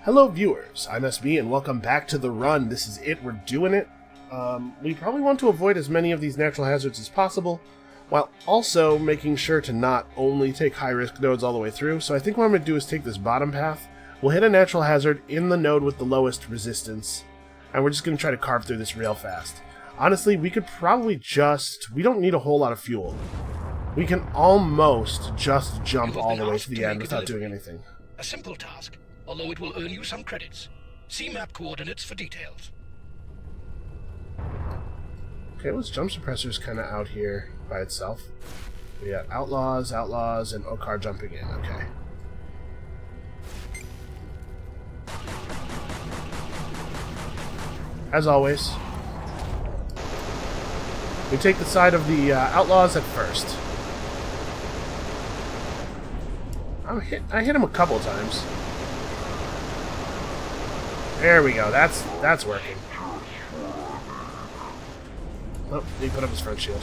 Hello viewers, I'm SB and welcome back to The Run. This is it, we're doing it. We probably want to avoid as many of these natural hazards as possible, while also making sure to not only take high-risk nodes all the way through. So I think what I'm going to do is take this bottom path, we'll hit a natural hazard in the node with the lowest resistance, and we're just going to try to carve through this real fast. Honestly, we could probably we don't need a whole lot of fuel. We can almost just jump all the way to the end without doing anything. A simple task, although it will earn you some credits. See map coordinates for details. Okay, let's jump suppressor's kind of out here by itself. We got outlaws, and Okar jumping in. Okay. As always, we take the side of the outlaws at first. I hit him a couple times. There we go. That's working. Oh, he put up his front shield.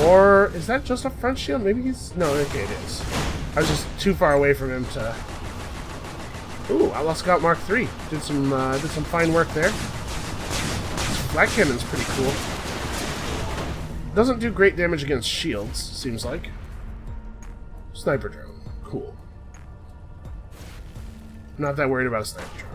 Or is that just a front shield? Maybe he's no. Okay, it is. I was just too far away from him to. Ooh, Outlaw Scout Mark III did some fine work there. This flat cannon's pretty cool. Doesn't do great damage against shields, seems like. Sniper drone, cool. Not that worried about a sniper drone.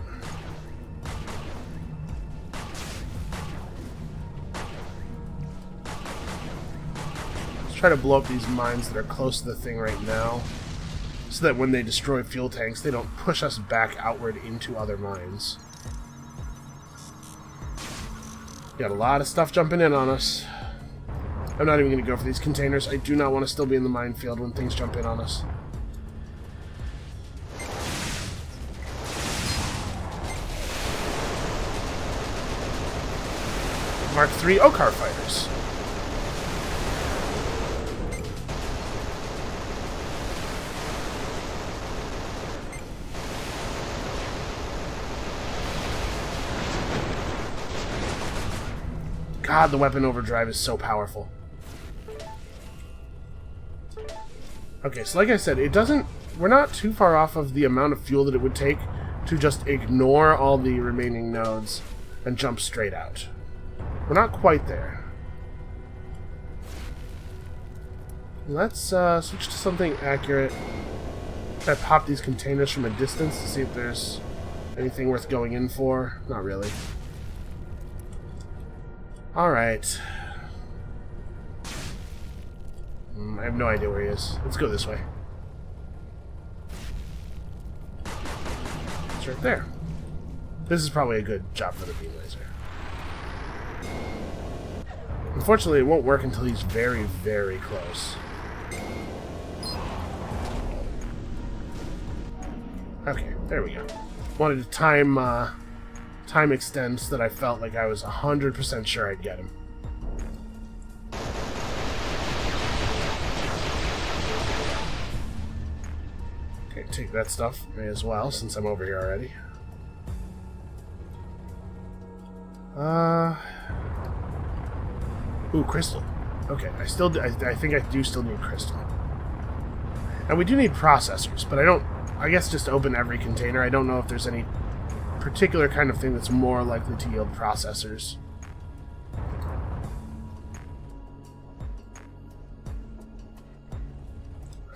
Let's try to blow up these mines that are close to the thing right now, so that when they destroy fuel tanks, they don't push us back outward into other mines. Got a lot of stuff jumping in on us. I'm not even going to go for these containers. I do not want to still be in the minefield when things jump in on us. Mark III Okar fighters. God, the weapon overdrive is so powerful. Okay, so like I said, we're not too far off of the amount of fuel that it would take to just ignore all the remaining nodes and jump straight out. We're not quite there. Let's switch to something accurate. Try to pop these containers from a distance to see if there's anything worth going in for. Not really. Alright. I have no idea where he is. Let's go this way. It's right there. This is probably a good job for the beam laser. Unfortunately, it won't work until he's very, very close. Okay, there we go. Wanted to time extend so that I felt like I was 100% sure I'd get him. Okay, take that stuff as well, since I'm over here already. Ooh, crystal. Okay, I think I do still need crystal. And we do need processors, but I guess just open every container. I don't know if there's any particular kind of thing that's more likely to yield processors.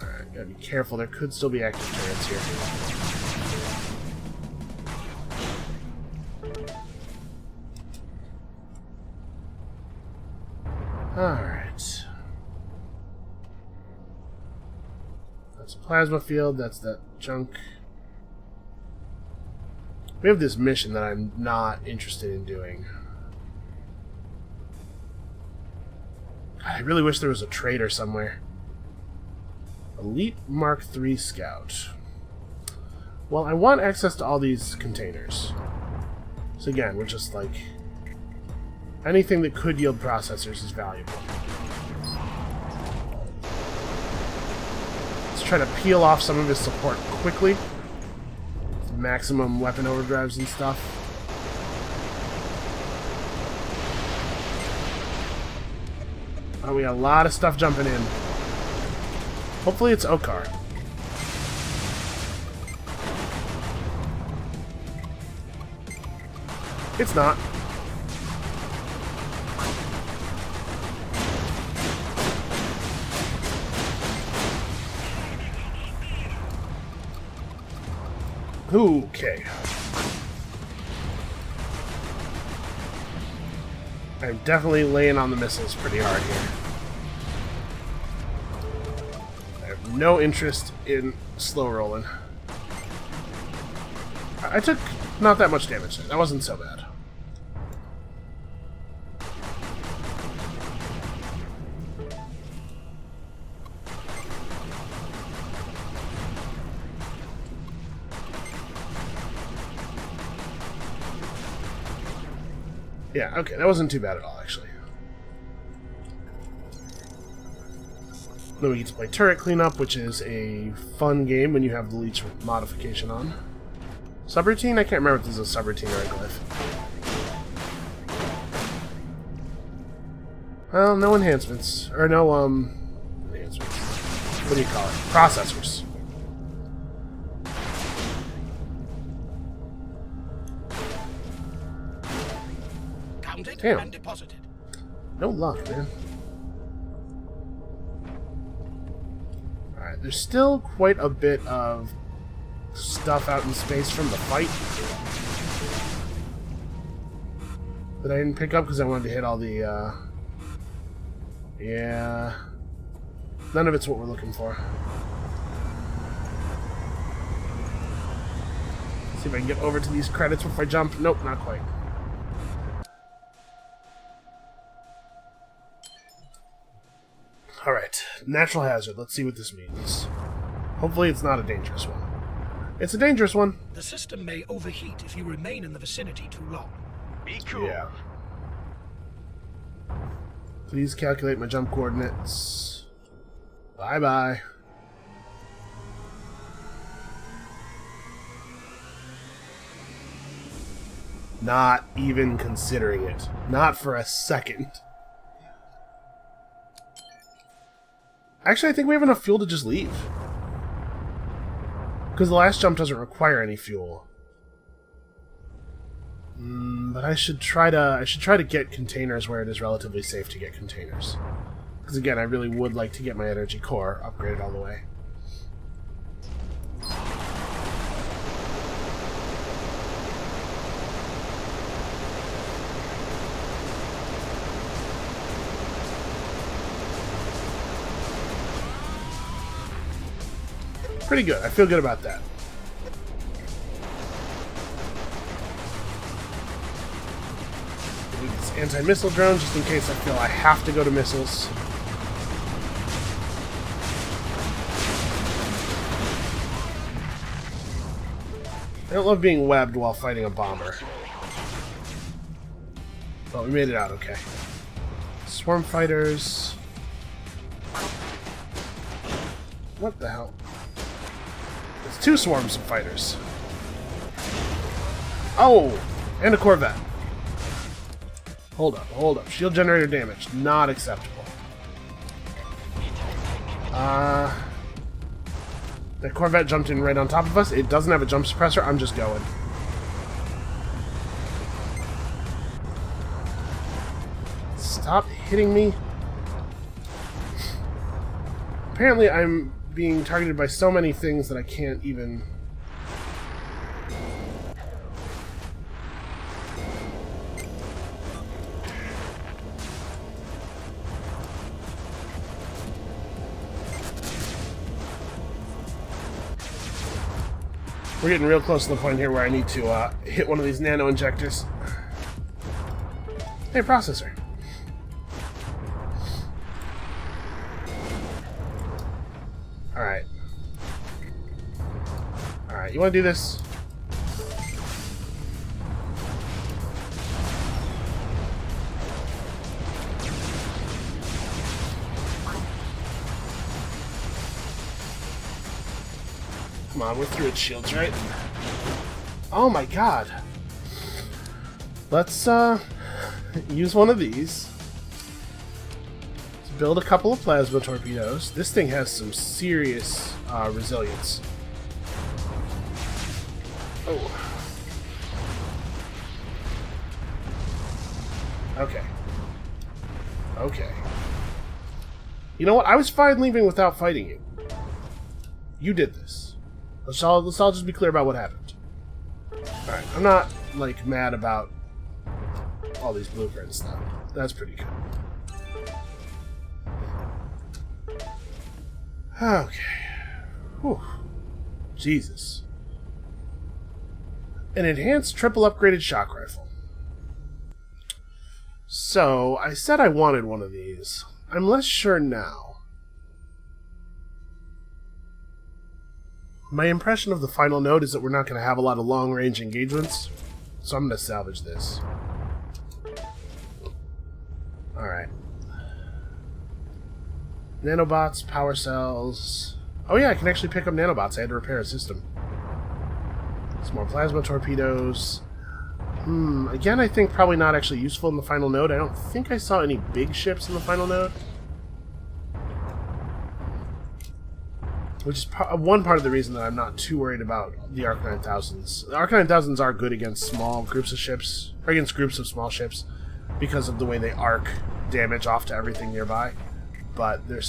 Alright, gotta be careful. There could still be active turrets here. Alright. That's a plasma field. That's that junk. We have this mission that I'm not interested in doing. God, I really wish there was a trader somewhere. Elite Mark III Scout. Well, I want access to all these containers. So again, we're just like... anything that could yield processors is valuable. Let's try to peel off some of his support quickly. Maximum weapon overdrives and stuff. Oh, we got a lot of stuff jumping in. Hopefully it's Okar. It's not. Okay. I'm definitely laying on the missiles pretty hard here. I have no interest in slow rolling. I took not that much damage there. That wasn't so bad. Yeah, okay, that wasn't too bad at all, actually. Then we get to play Turret Cleanup, which is a fun game when you have the leech modification on. Subroutine? I can't remember if this is a subroutine or a glyph. Well, no enhancements. Or no, enhancements. What do you call it? Processors. Damn. And deposited. No luck, man. Alright, there's still quite a bit of stuff out in space from the fight that I didn't pick up because I wanted to hit all the, yeah. None of it's what we're looking for. See if I can get over to these credits before I jump. Nope, not quite. Alright, natural hazard. Let's see what this means. Hopefully it's not a dangerous one. It's a dangerous one. The system may overheat if you remain in the vicinity too long. Be cool. Yeah. Please calculate my jump coordinates. Bye-bye. Not even considering it. Not for a second. Actually, I think we have enough fuel to just leave. Because the last jump doesn't require any fuel. But I should try to get containers where it is relatively safe to get containers. Because again, I really would like to get my energy core upgraded all the way. Pretty good. I feel good about that. This anti-missile drone, just in case I feel I have to go to missiles. I don't love being webbed while fighting a bomber. Well, we made it out okay. Swarm fighters. What the hell? It's two swarms of fighters. Oh! And a Corvette. Hold up, hold up. Shield generator damage. Not acceptable. That Corvette jumped in right on top of us. It doesn't have a jump suppressor. I'm just going. Stop hitting me. Apparently I'm being targeted by so many things that I can't even... We're getting real close to the point here where I need to hit one of these nano injectors. Hey, processor. Alright. Alright, you want to do this? Come on, we're through its shields, right? Oh my god. Let's use one of these to build a couple of plasma torpedoes. This thing has some serious resilience. Oh. Okay. Okay. You know what? I was fine leaving without fighting you. You did this. Let's all just be clear about what happened. Alright, I'm not, like, mad about all these blueprints, though. That's pretty good. Okay. Whew. Jesus. An enhanced triple upgraded shock rifle. So, I said I wanted one of these. I'm less sure now. My impression of the final node is that we're not going to have a lot of long-range engagements, so I'm going to salvage this. Alright. Nanobots, power cells... Oh yeah, I can actually pick up nanobots. I had to repair a system. Some more plasma torpedoes. Again, I think probably not actually useful in the final node. I don't think I saw any big ships in the final node. Which is one part of the reason that I'm not too worried about the Arc 9000s. The Arc 9000s are good against small groups of ships, or against groups of small ships, because of the way they arc damage off to everything nearby. But they're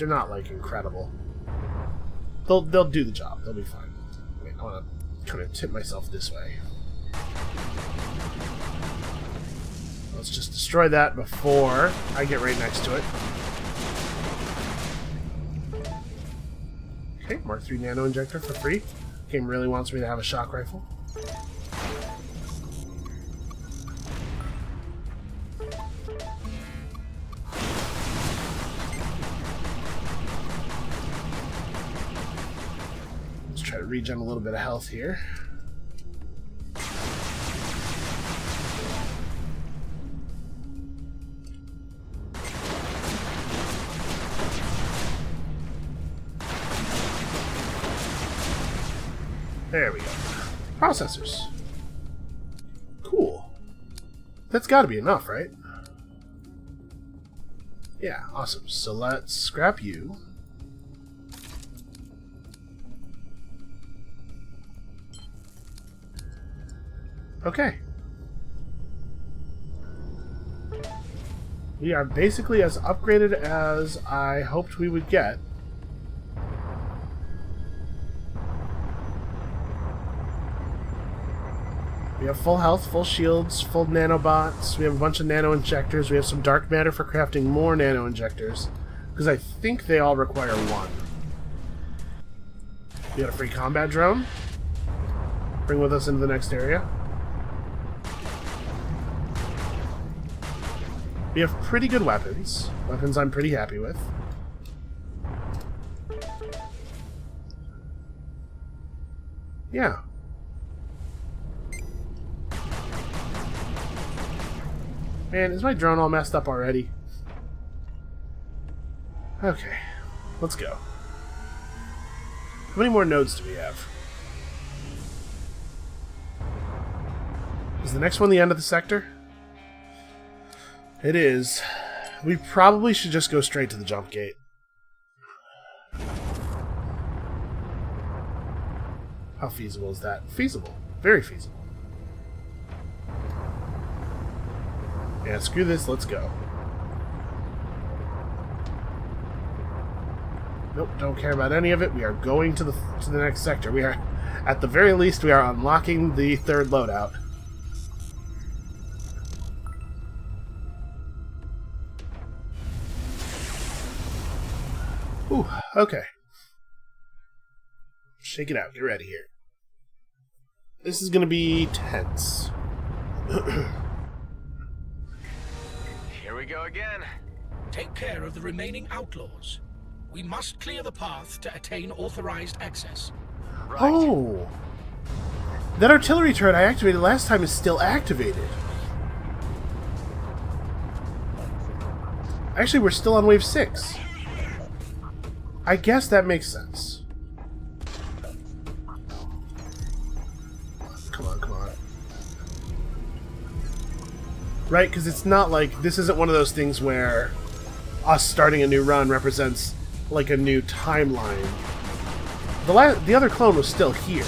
not, like, incredible. They'll do the job. They'll be fine. Wait, I want to kind of tip myself this way. Let's just destroy that before I get right next to it. Okay, Mark III nano injector for free. Game really wants me to have a shock rifle. Let's try to regen a little bit of health here. There we go. Processors. Cool. That's got to be enough, right? Yeah, awesome. So let's scrap you. Okay. We are basically as upgraded as I hoped we would get. We have full health, full shields, full nanobots. We have a bunch of nano injectors. We have some dark matter for crafting more nano injectors, because I think they all require one. We got a free combat drone. Bring with us into the next area. We have pretty good weapons. Weapons I'm pretty happy with. Yeah. Man, is my drone all messed up already? Okay, let's go. How many more nodes do we have? Is the next one the end of the sector? It is. We probably should just go straight to the jump gate. How feasible is that? Feasible. Very feasible. Yeah, screw this, let's go. Nope, don't care about any of it. We are going to the next sector. We are, at the very least, we are unlocking the third loadout. Ooh, okay. Shake it out, get ready here. This is gonna be tense. Here we go again. Take care of the remaining outlaws. We must clear the path to attain authorized access. Right. Oh! That artillery turret I activated last time is still activated. Actually, we're still on wave 6. I guess that makes sense. Come on, come on. Right, because it's not like... This isn't one of those things where us starting a new run represents, like, a new timeline. The other clone was still here.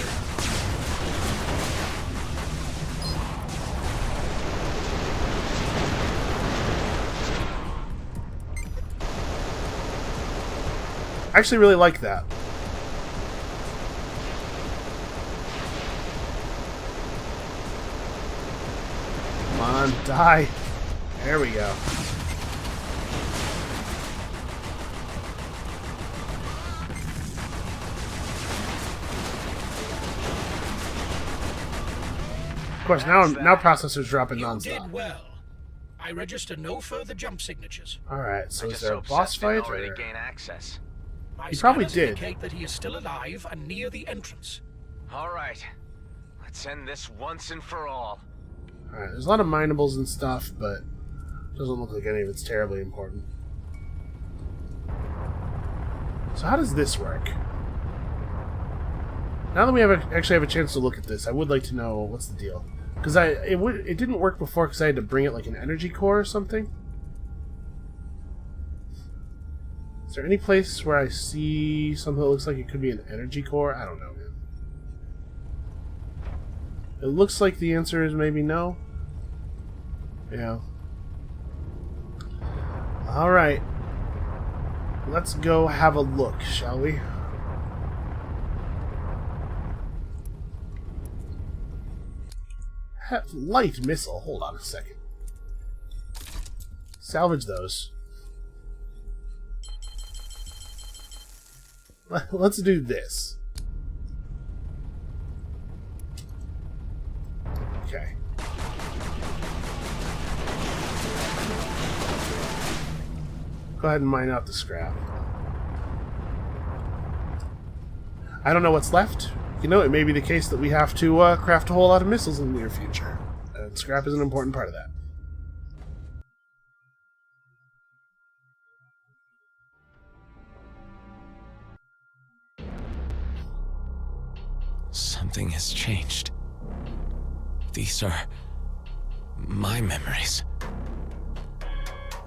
I actually really like that. Come on, die. There we go. Of course, now processors dropping You nonstop. did well. I register no further jump signatures. Alright, so I is just there a hope boss Seth didn't fight? already Or... gain access. My He probably scanners did. indicate that he is still alive and near the entrance. All right, let's end this once and for all. Alright, there's a lot of minables and stuff, but doesn't look like any of it's terribly important. So how does this work? Now that we actually have a chance to look at this, I would like to know what's the deal. Because it didn't work before because I had to bring it like an energy core or something. Is there any place where I see something that looks like it could be an energy core? I don't know, man. It looks like the answer is maybe no. Yeah. Alright. Let's go have a look, shall we? Light missile. Hold on a second. Salvage those. Let's do this. Okay. Go ahead and mine out the scrap. I don't know what's left. You know, it may be the case that we have to craft a whole lot of missiles in the near future. And scrap is an important part of that. Something has changed. These are my memories.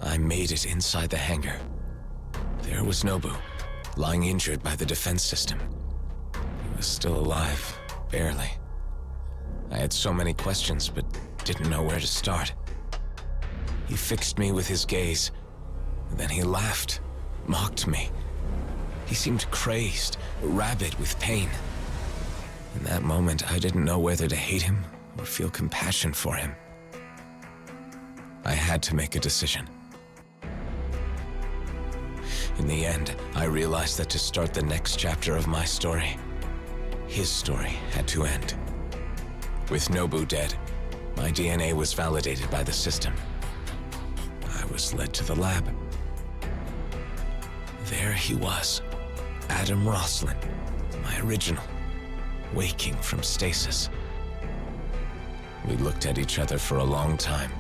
I made it inside the hangar. There was Nobu, lying injured by the defense system. He was still alive, barely. I had so many questions, but didn't know where to start. He fixed me with his gaze, and then he laughed, mocked me. He seemed crazed, rabid with pain. In that moment, I didn't know whether to hate him or feel compassion for him. I had to make a decision. In the end, I realized that to start the next chapter of my story, his story had to end. With Nobu dead, my DNA was validated by the system. I was led to the lab. There he was, Adam Roslin, my original, waking from stasis. We looked at each other for a long time.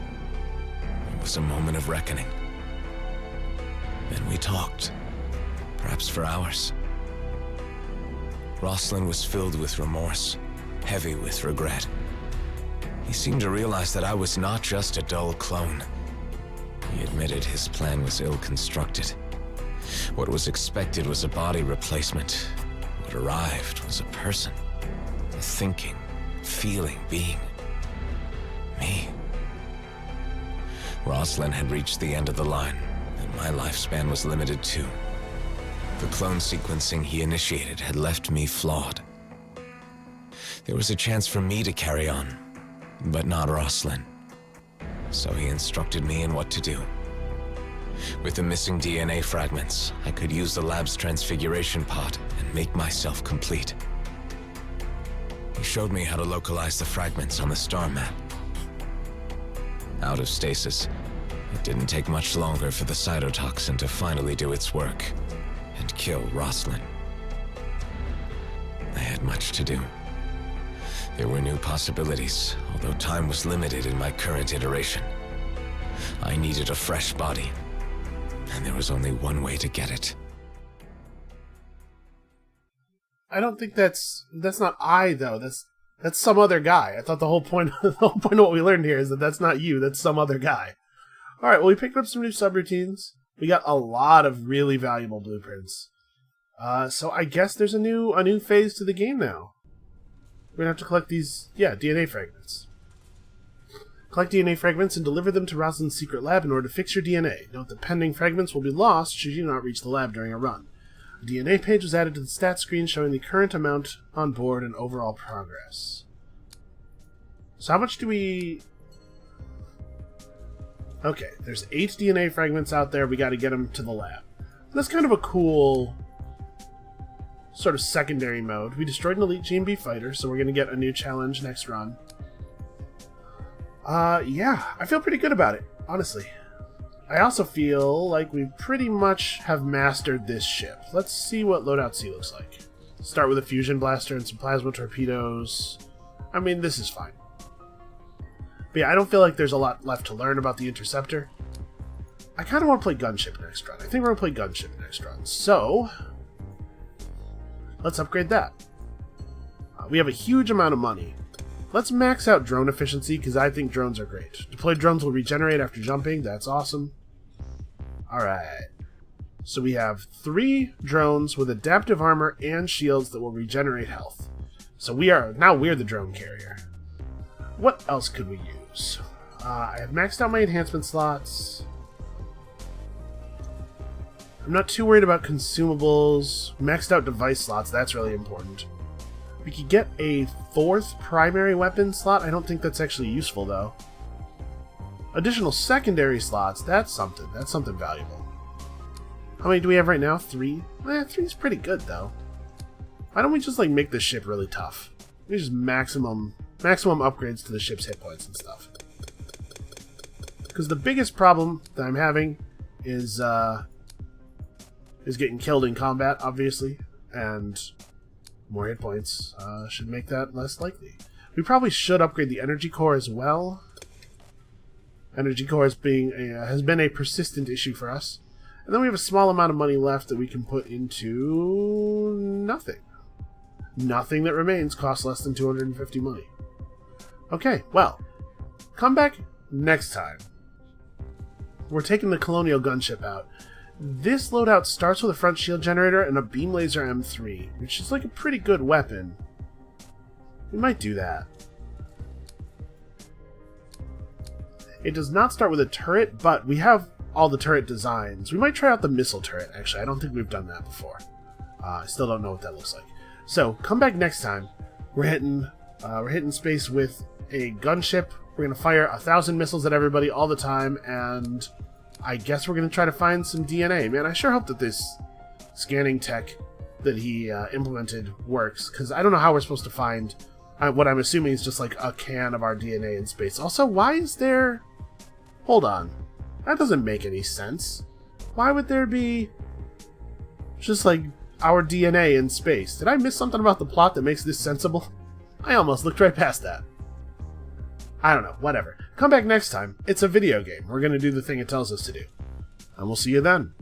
It was a moment of reckoning. Then we talked, perhaps for hours. Roslin was filled with remorse, heavy with regret. He seemed to realize that I was not just a dull clone. He admitted his plan was ill-constructed. What was expected was a body replacement. What arrived was a person. A thinking, feeling being. Me. Roslin had reached the end of the line, and my lifespan was limited too. The clone sequencing he initiated had left me flawed. There was a chance for me to carry on, but not Roslin. So he instructed me in what to do. With the missing DNA fragments, I could use the lab's transfiguration pod and make myself complete. He showed me how to localize the fragments on the star map. Out of stasis, it didn't take much longer for the cytotoxin to finally do its work and kill Roslin. I had much to do. There were new possibilities, although time was limited in my current iteration. I needed a fresh body, and there was only one way to get it. I don't think that's not I though. That's some other guy. I thought the whole point of what we learned here is that that's not you. That's some other guy. All right. Well, we picked up some new subroutines. We got a lot of really valuable blueprints. So I guess there's a new phase to the game now. We're gonna have to collect these DNA fragments. Collect DNA fragments and deliver them to Roslin's secret lab in order to fix your DNA. Note that pending fragments will be lost should you not reach the lab during a run. A DNA page was added to the stats screen showing the current amount on board and overall progress. So how much do we... Okay, there's 8 DNA fragments out there. We got to get them to the lab. That's kind of a cool sort of secondary mode. We destroyed an elite GMB fighter, so we're going to get a new challenge next run. Yeah, I feel pretty good about it, honestly. I also feel like we pretty much have mastered this ship. Let's see what Loadout C looks like. Start with a fusion blaster and some plasma torpedoes. I mean, this is fine. But yeah, I don't feel like there's a lot left to learn about the Interceptor. I kind of want to play Gunship next run. I think we're going to play Gunship next run. So, let's upgrade that. We have a huge amount of money. Let's max out drone efficiency, because I think drones are great. Deployed drones will regenerate after jumping. That's awesome. Alright. So we have 3 drones with adaptive armor and shields that will regenerate health. So we're the drone carrier. What else could we use? I have maxed out my enhancement slots. I'm not too worried about consumables. Maxed out device slots, that's really important. We could get a 4th primary weapon slot. I don't think that's actually useful, though. Additional secondary slots, that's something. That's something valuable. How many do we have right now? 3? 3 is pretty good, though. Why don't we just, like, make this ship really tough? We just maximum upgrades to the ship's hit points and stuff. Because the biggest problem that I'm having is getting killed in combat, obviously, and more hit points should make that less likely. We probably should upgrade the energy core as well. Energy core has been a persistent issue for us. And then we have a small amount of money left that we can put into nothing. Nothing that remains costs less than 250 money. Okay, well, come back next time. We're taking the Colonial gunship out. This loadout starts with a front shield generator and a beam laser M3, which is like a pretty good weapon. We might do that. It does not start with a turret, but we have all the turret designs. We might try out the missile turret, actually. I don't think we've done that before. I still don't know what that looks like. So, come back next time. We're hitting space with a gunship. We're going to fire 1,000 missiles at everybody all the time, and I guess we're going to try to find some DNA. Man, I sure hope that this scanning tech that he implemented works, because I don't know how we're supposed to find what I'm assuming is just like a can of our DNA in space. Also, why is there... Hold on. That doesn't make any sense. Why would there be just like our DNA in space? Did I miss something about the plot that makes this sensible? I almost looked right past that. I don't know, whatever. Come back next time. It's a video game. We're going to do the thing it tells us to do. And we'll see you then.